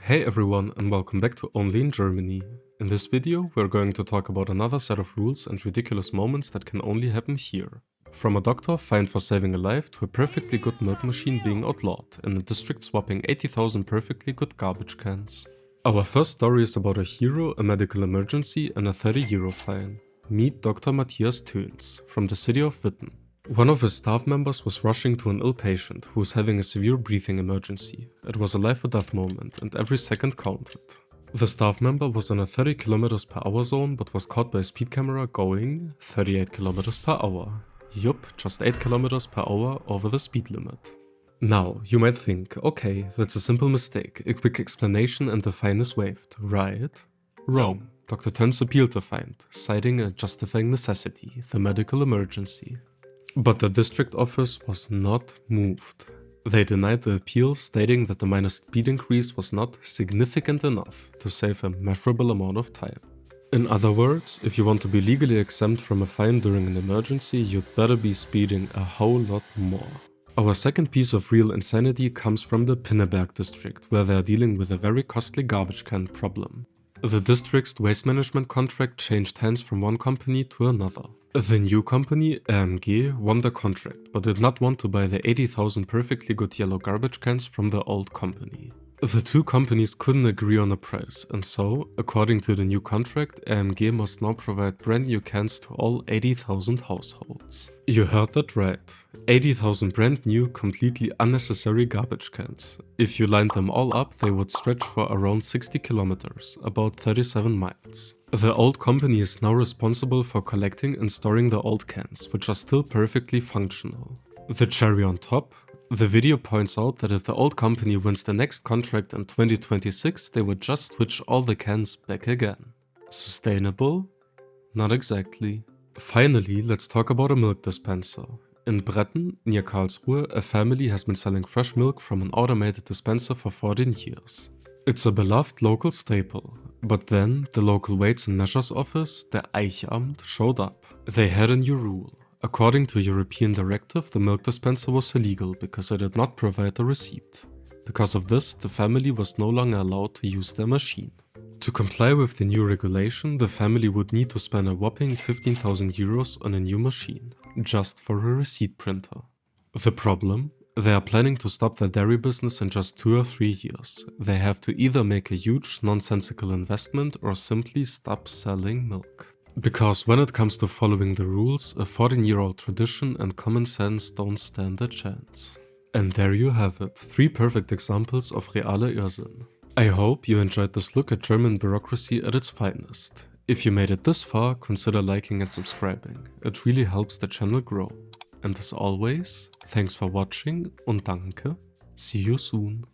Hey everyone and welcome back to Only in Germany. In this video we're going to talk about another set of rules and ridiculous moments that can only happen here. From a doctor fined for saving a life to a perfectly good milk machine being outlawed and a district swapping 80,000 perfectly good garbage cans. Our first story is about a hero, a medical emergency and a 30 € fine. Meet Dr. Matthias Töns from the city of Witten. One of his staff members was rushing to an ill patient who was having a severe breathing emergency. It was a life or death moment and every second counted. The staff member was in a 30 km/h zone but was caught by a speed camera going 38 km/h. Yup, just 8 km/h over the speed limit. Now, you might think, okay, that's a simple mistake, a quick explanation and the fine is waived, right? Wrong. Dr. Töns appealed the fine, citing a justifying necessity, the medical emergency. But the district office was not moved. They denied the appeal, stating that the minor speed increase was not significant enough to save a measurable amount of time. In other words, if you want to be legally exempt from a fine during an emergency, you'd better be speeding a whole lot more. Our second piece of real insanity comes from the Pinneberg district, where they are dealing with a very costly garbage can problem. The district's waste management contract changed hands from one company to another. The new company, AMG, won the contract, but did not want to buy the 80,000 perfectly good yellow garbage cans from the old company. The two companies couldn't agree on a price, and so, according to the new contract, AMG must now provide brand new cans to all 80,000 households. You heard that right. 80,000 brand new, completely unnecessary garbage cans. If you lined them all up, they would stretch for around 60 kilometers, about 37 miles. The old company is now responsible for collecting and storing the old cans, which are still perfectly functional. The cherry on top? The video points out that if the old company wins the next contract in 2026, they would just switch all the cans back again. Sustainable? Not exactly. Finally, let's talk about a milk dispenser. In Bretten, near Karlsruhe, a family has been selling fresh milk from an automated dispenser for 14 years. It's a beloved local staple. But then, the local Weights and Measures office, der Eichamt, showed up. They had a new rule. According to European directive, the milk dispenser was illegal because it did not provide a receipt. Because of this, the family was no longer allowed to use their machine. To comply with the new regulation, the family would need to spend a whopping 15,000 € on a new machine, just for a receipt printer. The problem? They are planning to stop their dairy business in just 2 or 3 years. They have to either make a huge nonsensical investment or simply stop selling milk. Because when it comes to following the rules, a 14-year-old tradition and common sense don't stand a chance. And there you have it, 3 perfect examples of reale Irrsinn. I hope you enjoyed this look at German bureaucracy at its finest. If you made it this far, consider liking and subscribing. It really helps the channel grow. And as always, thanks for watching und danke. See you soon.